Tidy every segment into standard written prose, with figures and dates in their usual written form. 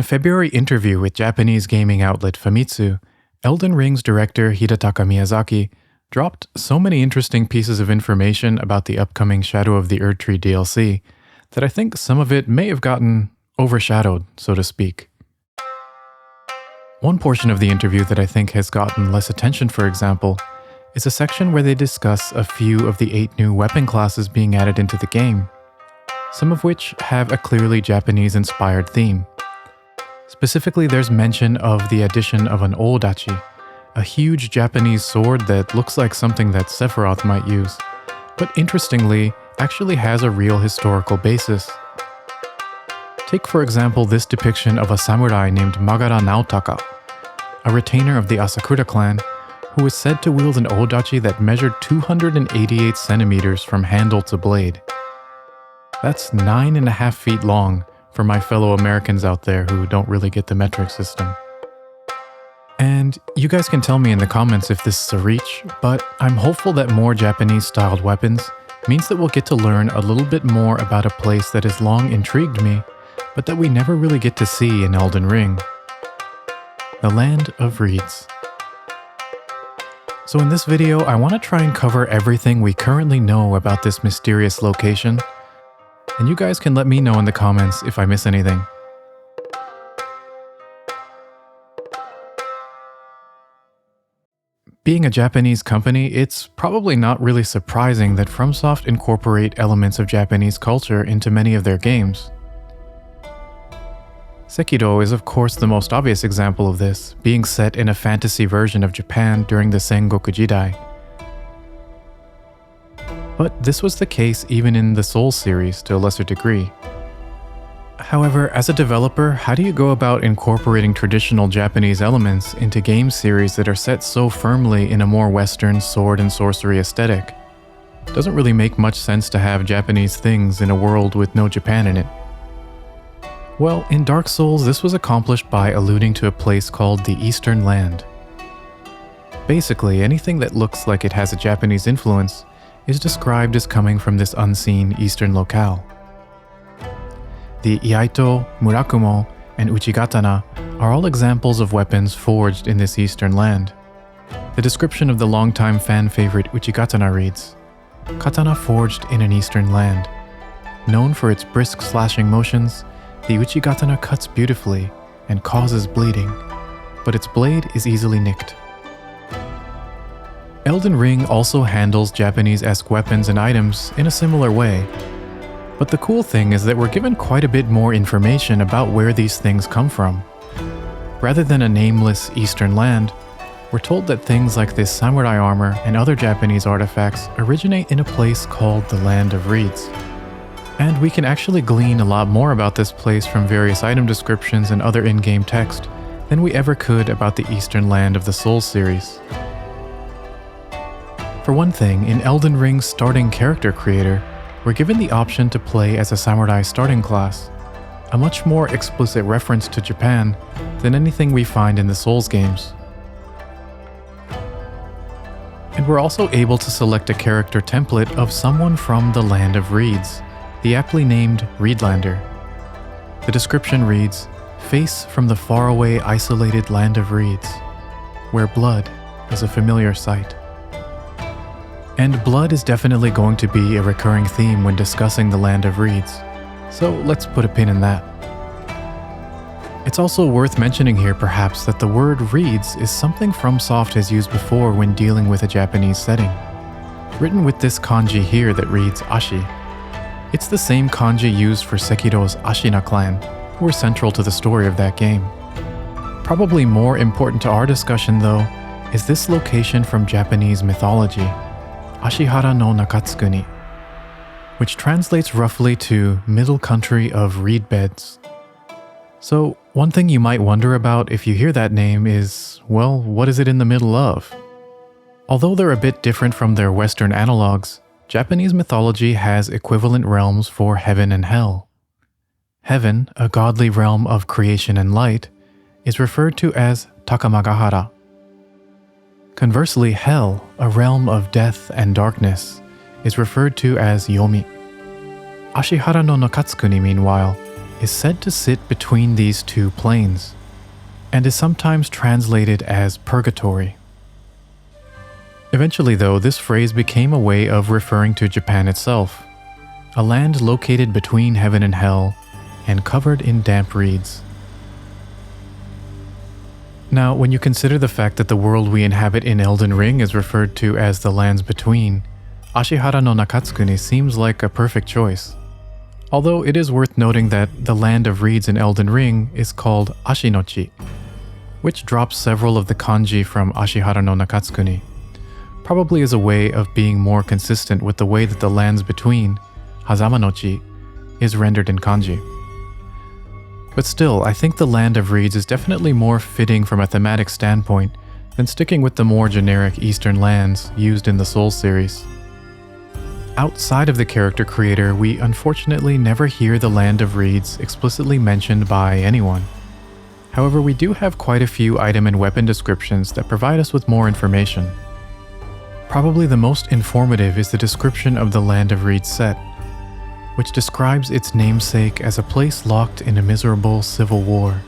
In a February interview with Japanese gaming outlet Famitsu, Elden Ring's director Hidetaka Miyazaki dropped so many interesting pieces of information about the upcoming Shadow of the Erdtree DLC that I think some of it may have gotten overshadowed, so to speak. One portion of the interview that I think has gotten less attention, for example, is a section where they discuss a few of the 8 new weapon classes being added into the game, some of which have a clearly Japanese-inspired theme. Specifically, there's mention of the addition of an odachi, a huge Japanese sword that looks like something that Sephiroth might use, but interestingly, actually has a real historical basis. Take for example this depiction of a samurai named Magara Naotaka, a retainer of the Asakura clan, who was said to wield an odachi that measured 288 centimeters from handle to blade. That's 9.5 feet long for my fellow Americans out there who don't really get the metric system. And you guys can tell me in the comments if this is a reach, but I'm hopeful that more Japanese-styled weapons means that we'll get to learn a little bit more about a place that has long intrigued me, but that we never really get to see in Elden Ring. The Land of Reeds. So in this video, I want to try and cover everything we currently know about this mysterious location, and you guys can let me know in the comments if I miss anything. Being a Japanese company, it's probably not really surprising that FromSoft incorporate elements of Japanese culture into many of their games. Sekiro is of course the most obvious example of this, being set in a fantasy version of Japan during the Sengoku Jidai. But this was the case even in the Souls series to a lesser degree. However, as a developer, how do you go about incorporating traditional Japanese elements into game series that are set so firmly in a more Western sword and sorcery aesthetic? Doesn't really make much sense to have Japanese things in a world with no Japan in it. Well, in Dark Souls, this was accomplished by alluding to a place called the Eastern Land. Basically, anything that looks like it has a Japanese influence is described as coming from this unseen Eastern locale. The Iaito, Murakumo, and Uchigatana are all examples of weapons forged in this Eastern land. The description of the longtime fan favorite Uchigatana reads, "Katana forged in an Eastern land. Known for its brisk slashing motions, the Uchigatana cuts beautifully and causes bleeding, but its blade is easily nicked." Elden Ring also handles Japanese-esque weapons and items in a similar way. But the cool thing is that we're given quite a bit more information about where these things come from. Rather than a nameless Eastern land, we're told that things like this samurai armor and other Japanese artifacts originate in a place called the Land of Reeds. And we can actually glean a lot more about this place from various item descriptions and other in-game text than we ever could about the Eastern Land of the Souls series. For one thing, in Elden Ring's starting character creator, we're given the option to play as a samurai starting class, a much more explicit reference to Japan than anything we find in the Souls games. And we're also able to select a character template of someone from the Land of Reeds, the aptly named Reedlander. The description reads, "Face from the faraway isolated Land of Reeds, where blood is a familiar sight." And blood is definitely going to be a recurring theme when discussing the Land of Reeds, so let's put a pin in that. It's also worth mentioning here perhaps that the word reeds is something FromSoft has used before when dealing with a Japanese setting. Written with this kanji here that reads Ashi. It's the same kanji used for Sekiro's Ashina clan, who are central to the story of that game. Probably more important to our discussion though, is this location from Japanese mythology, Ashihara no Nakatsukuni, which translates roughly to middle country of reed beds. So one thing you might wonder about if you hear that name is, well, what is it in the middle of? Although they're a bit different from their Western analogues, Japanese mythology has equivalent realms for heaven and hell. Heaven, a godly realm of creation and light, is referred to as Takamagahara. Conversely, hell, a realm of death and darkness, is referred to as Yomi. Ashihara no Nakatsukuni, meanwhile, is said to sit between these two planes, and is sometimes translated as purgatory. Eventually, though, this phrase became a way of referring to Japan itself, a land located between heaven and hell and covered in damp reeds. Now, when you consider the fact that the world we inhabit in Elden Ring is referred to as the lands between, Ashihara no Nakatsukuni seems like a perfect choice. Although it is worth noting that the land of reeds in Elden Ring is called Ashinochi, which drops several of the kanji from Ashihara no Nakatsukuni, probably as a way of being more consistent with the way that the lands between, Hazamanochi, is rendered in kanji. But still, I think the Land of Reeds is definitely more fitting from a thematic standpoint than sticking with the more generic Eastern lands used in the Souls series. Outside of the character creator, we unfortunately never hear the Land of Reeds explicitly mentioned by anyone. However, we do have quite a few item and weapon descriptions that provide us with more information. Probably the most informative is the description of the Land of Reeds set, which describes its namesake as a place locked in a miserable civil war,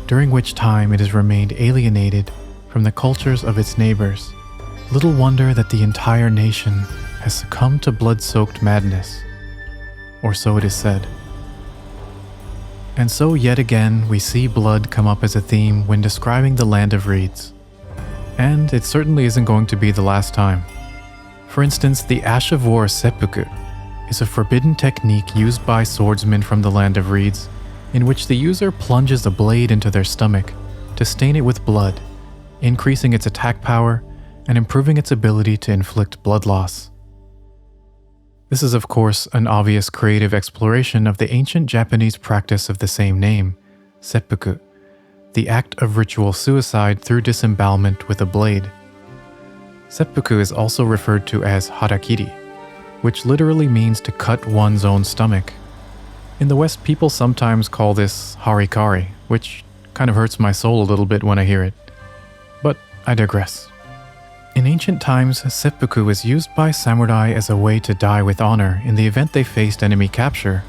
during which time it has remained alienated from the cultures of its neighbors. Little wonder that the entire nation has succumbed to blood-soaked madness, or so it is said. And so yet again we see blood come up as a theme when describing the Land of Reeds. And it certainly isn't going to be the last time. For instance, the Ash of War seppuku is a forbidden technique used by swordsmen from the Land of Reeds, in which the user plunges a blade into their stomach to stain it with blood, increasing its attack power and improving its ability to inflict blood loss. This is of course an obvious creative exploration of the ancient Japanese practice of the same name, seppuku, the act of ritual suicide through disembowelment with a blade. Seppuku is also referred to as harakiri, which literally means to cut one's own stomach. In the West, people sometimes call this harikari, which kind of hurts my soul a little bit when I hear it. But I digress. In ancient times, seppuku was used by samurai as a way to die with honor in the event they faced enemy capture.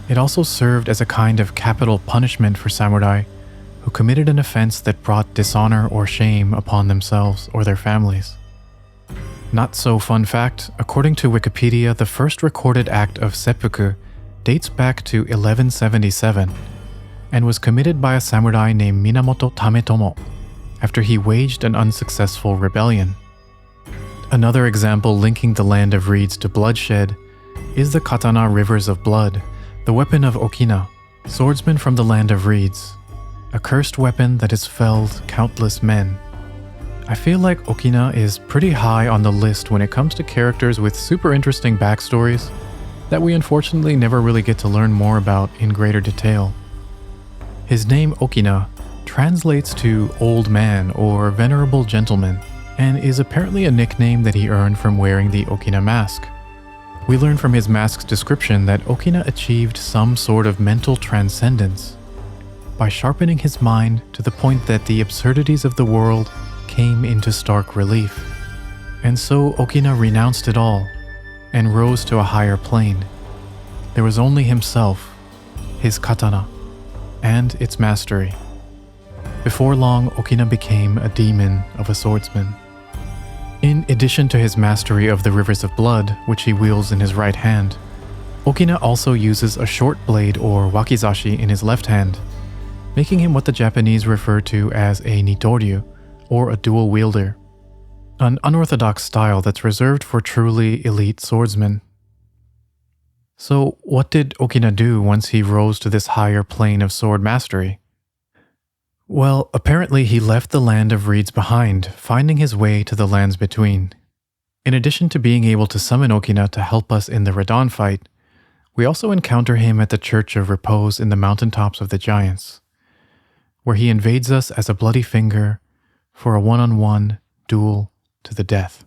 It also served as a kind of capital punishment for samurai who committed an offense that brought dishonor or shame upon themselves or their families. Not so fun fact, according to Wikipedia, the first recorded act of seppuku dates back to 1177 and was committed by a samurai named Minamoto Tametomo after he waged an unsuccessful rebellion. Another example linking the Land of Reeds to bloodshed is the katana Rivers of Blood, the weapon of Okina, swordsman from the Land of Reeds, a cursed weapon that has felled countless men. I feel like Okina is pretty high on the list when it comes to characters with super interesting backstories that we unfortunately never really get to learn more about in greater detail. His name Okina translates to old man or venerable gentleman, and is apparently a nickname that he earned from wearing the Okina mask. We learn from his mask's description that Okina achieved some sort of mental transcendence by sharpening his mind to the point that the absurdities of the world came into stark relief. And so Okina renounced it all and rose to a higher plane. There was only himself, his katana, and its mastery. Before long, Okina became a demon of a swordsman. In addition to his mastery of the Rivers of Blood, which he wields in his right hand, Okina also uses a short blade or wakizashi in his left hand, making him what the Japanese refer to as a nitoryu, or a dual wielder, an unorthodox style that's reserved for truly elite swordsmen. So what did Okina do once he rose to this higher plane of sword mastery? Well, apparently he left the Land of Reeds behind, finding his way to the lands between. In addition to being able to summon Okina to help us in the Radon fight, we also encounter him at the Church of Repose in the mountaintops of the Giants, where he invades us as a bloody finger for a one-on-one duel to the death.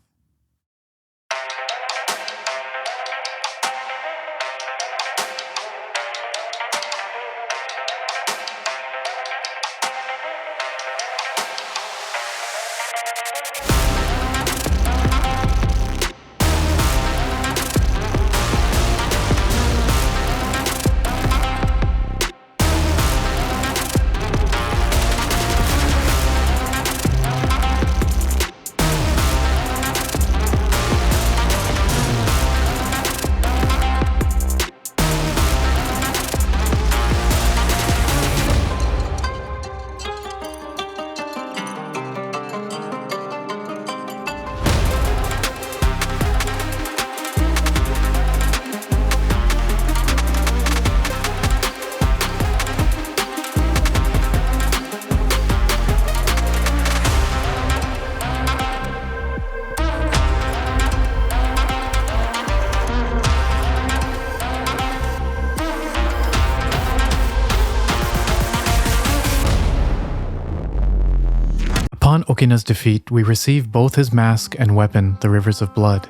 Okina's defeat, we receive both his mask and weapon, the Rivers of Blood.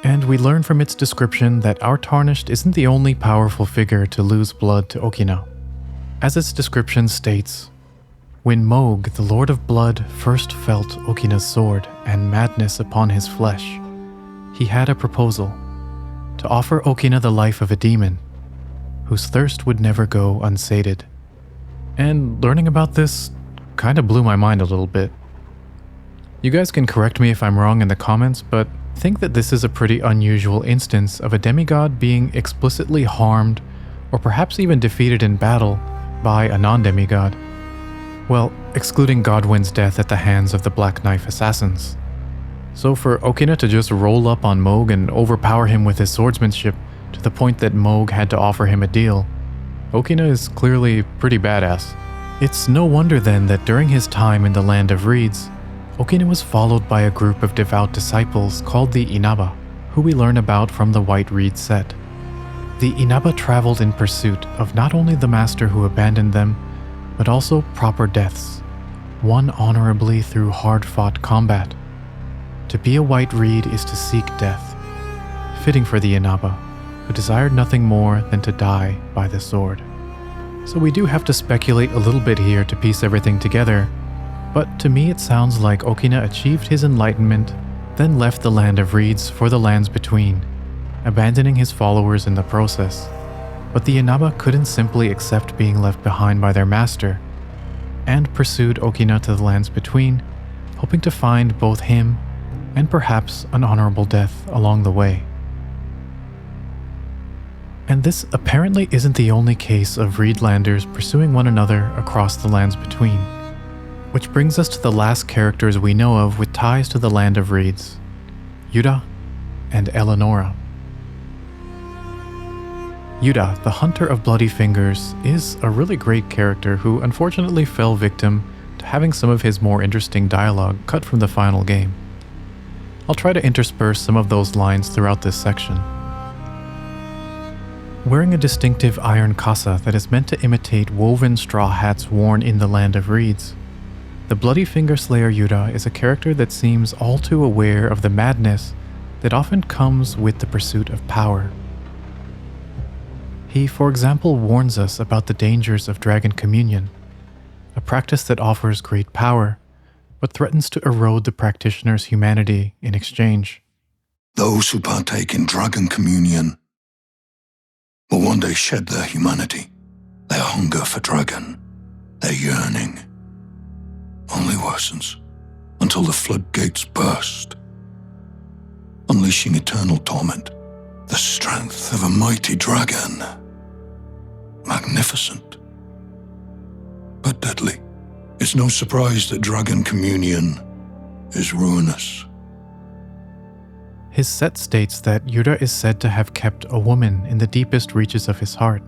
And we learn from its description that our Tarnished isn't the only powerful figure to lose blood to Okina. As its description states, when Mohg, the Lord of Blood, first felt Okina's sword and madness upon his flesh, he had a proposal: to offer Okina the life of a demon, whose thirst would never go unsated. And learning about this kinda blew my mind a little bit. You guys can correct me if I'm wrong in the comments, but I think that this is a pretty unusual instance of a demigod being explicitly harmed or perhaps even defeated in battle by a non-demigod. Well, excluding Godwyn's death at the hands of the Black Knife assassins. So for Okina to just roll up on Mohg and overpower him with his swordsmanship to the point that Mohg had to offer him a deal, Okina is clearly pretty badass. It's no wonder then that during his time in the Land of Reeds, Okina was followed by a group of devout disciples called the Inaba, who we learn about from the White Reed set. The Inaba traveled in pursuit of not only the master who abandoned them, but also proper deaths, won honorably through hard-fought combat. To be a White Reed is to seek death, fitting for the Inaba, who desired nothing more than to die by the sword. So we do have to speculate a little bit here to piece everything together, but to me it sounds like Okina achieved his enlightenment, then left the Land of Reeds for the lands between, abandoning his followers in the process. But the Inaba couldn't simply accept being left behind by their master, and pursued Okina to the lands between, hoping to find both him and perhaps an honorable death along the way. And this apparently isn't the only case of Reedlanders pursuing one another across the lands between. Which brings us to the last characters we know of with ties to the Land of Reeds, Yuda and Eleonora. Yuda, the Hunter of Bloody Fingers, is a really great character who unfortunately fell victim to having some of his more interesting dialogue cut from the final game. I'll try to intersperse some of those lines throughout this section. Wearing a distinctive iron casa that is meant to imitate woven straw hats worn in the Land of Reeds, the Bloody Finger Slayer Yuda is a character that seems all too aware of the madness that often comes with the pursuit of power. He, for example, warns us about the dangers of Dragon Communion, a practice that offers great power, but threatens to erode the practitioner's humanity in exchange. Those who partake in Dragon Communion will one day shed their humanity, their hunger for dragon, their yearning only worsens until the floodgates burst, unleashing eternal torment, the strength of a mighty dragon. Magnificent, but deadly. It's no surprise that Dragon Communion is ruinous. His set states that Yuda is said to have kept a woman in the deepest reaches of his heart.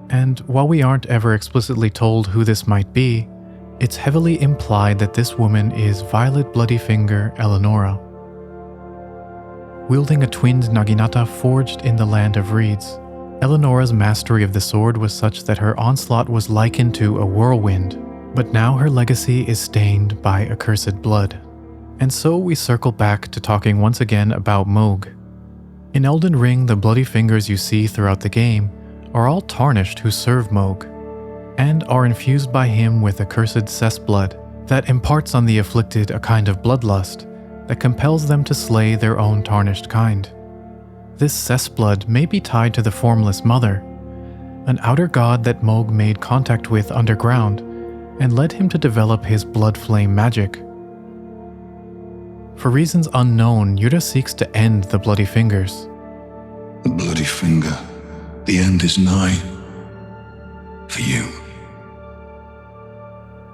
And while we aren't ever explicitly told who this might be, it's heavily implied that this woman is Violet Bloody Finger Eleonora. Wielding a twinned naginata forged in the Land of Reeds, Eleonora's mastery of the sword was such that her onslaught was likened to a whirlwind, but now her legacy is stained by accursed blood. And so we circle back to talking once again about Mohg. In Elden Ring, the bloody fingers you see throughout the game are all tarnished who serve Mohg, and are infused by him with accursed cess blood that imparts on the afflicted a kind of bloodlust that compels them to slay their own tarnished kind. This cess blood may be tied to the Formless Mother, an outer god that Mohg made contact with underground and led him to develop his blood flame magic. For reasons unknown, Yuda seeks to end the Bloody Fingers. The Bloody Finger, the end is nigh. For you.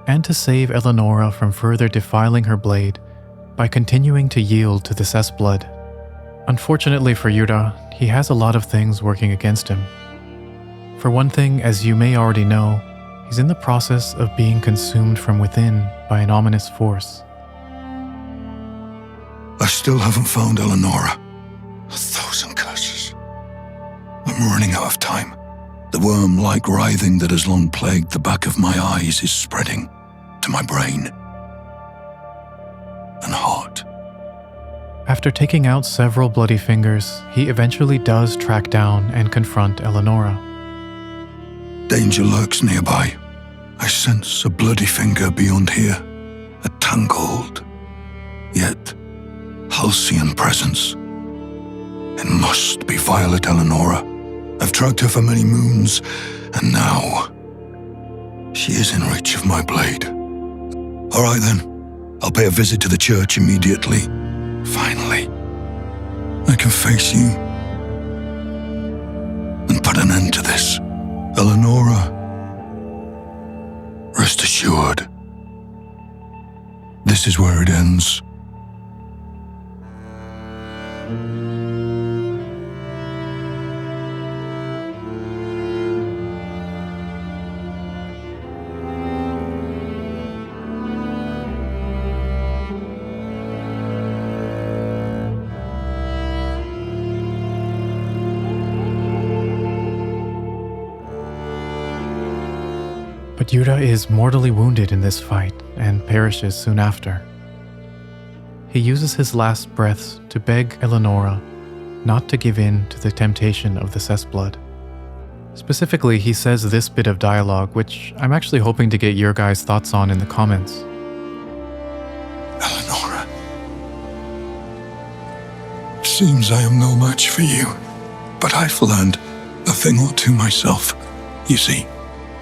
And to save Eleonora from further defiling her blade by continuing to yield to the cess blood. Unfortunately for Yuda, he has a lot of things working against him. For one thing, as you may already know, he's in the process of being consumed from within by an ominous force. I still haven't found Eleonora. 1,000 curses. I'm running out of time. The worm-like writhing that has long plagued the back of my eyes is spreading to my brain. After taking out several bloody fingers, he eventually does track down and confront Eleonora. Danger lurks nearby. I sense a bloody finger beyond here, a tangled, yet halcyon presence. It must be Violet Eleonora. I've tracked her for many moons, and now she is in reach of my blade. All right then, I'll pay a visit to the church immediately. Finally, I can face you and put an end to this. Eleonora, rest assured, this is where it ends. But Yura is mortally wounded in this fight and perishes soon after. He uses his last breaths to beg Eleonora not to give in to the temptation of the cessblood. Specifically, he says this bit of dialogue, which I'm actually hoping to get your guys' thoughts on in the comments. Eleonora, seems I am no match for you, but I've learned a thing or two myself. You see,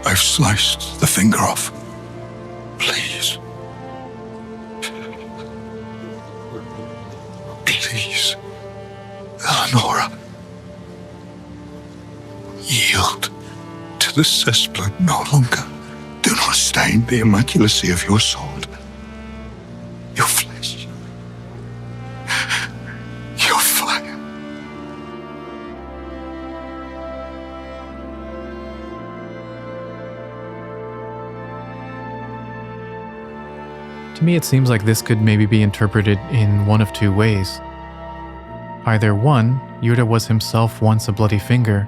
I've sliced the finger off. Please. Please, Eleonora. Yield to the cessblood no longer. Do not stain the immaculacy of your sword. Your flesh. Your fire. To me, it seems like this could maybe be interpreted in one of two ways. Either one, Yura was himself once a bloody finger,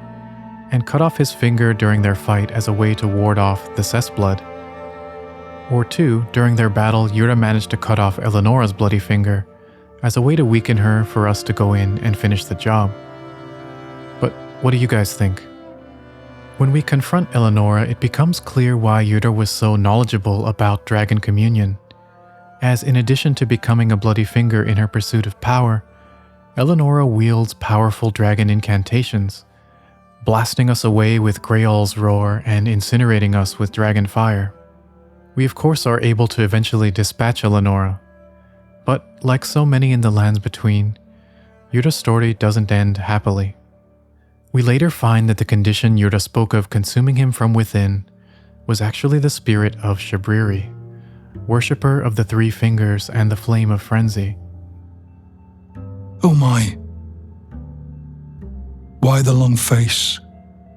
and cut off his finger during their fight as a way to ward off the cessblood. Or two, during their battle, Yura managed to cut off Eleonora's bloody finger as a way to weaken her for us to go in and finish the job. But what do you guys think? When we confront Eleonora, it becomes clear why Yura was so knowledgeable about Dragon Communion, as in addition to becoming a bloody finger in her pursuit of power, Eleonora wields powerful dragon incantations, blasting us away with Greyall's roar and incinerating us with dragon fire. We of course are able to eventually dispatch Eleonora, but like so many in the lands between, Yura's story doesn't end happily. We later find that the condition Yura spoke of consuming him from within was actually the spirit of Shabriri, worshipper of the three fingers and the flame of frenzy. Oh my. Why the long face?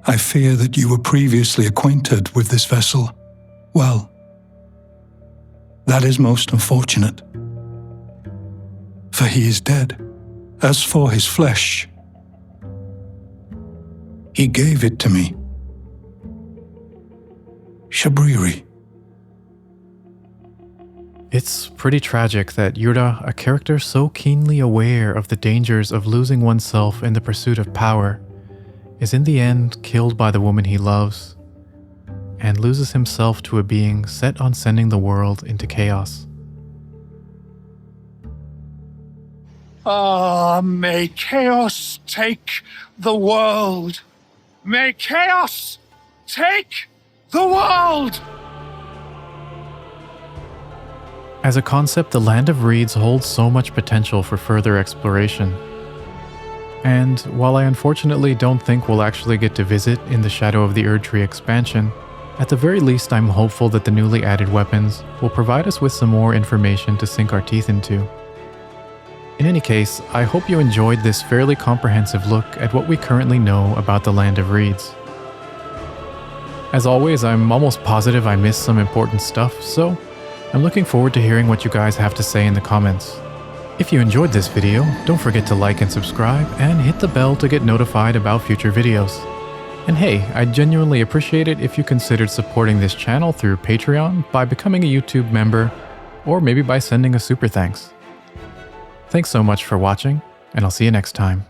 I fear that you were previously acquainted with this vessel. Well, that is most unfortunate. For he is dead. As for his flesh, he gave it to me. Shabriri. It's pretty tragic that Yura, a character so keenly aware of the dangers of losing oneself in the pursuit of power, is in the end killed by the woman he loves, and loses himself to a being set on sending the world into chaos. May chaos take the world. May chaos take the world! As a concept, the Land of Reeds holds so much potential for further exploration. And while I unfortunately don't think we'll actually get to visit in the Shadow of the Erdtree expansion, at the very least I'm hopeful that the newly added weapons will provide us with some more information to sink our teeth into. In any case, I hope you enjoyed this fairly comprehensive look at what we currently know about the Land of Reeds. As always, I'm almost positive I missed some important stuff, so I'm looking forward to hearing what you guys have to say in the comments. If you enjoyed this video, don't forget to like and subscribe, and hit the bell to get notified about future videos. And hey, I'd genuinely appreciate it if you considered supporting this channel through Patreon by becoming a YouTube member, or maybe by sending a super thanks. Thanks so much for watching, and I'll see you next time.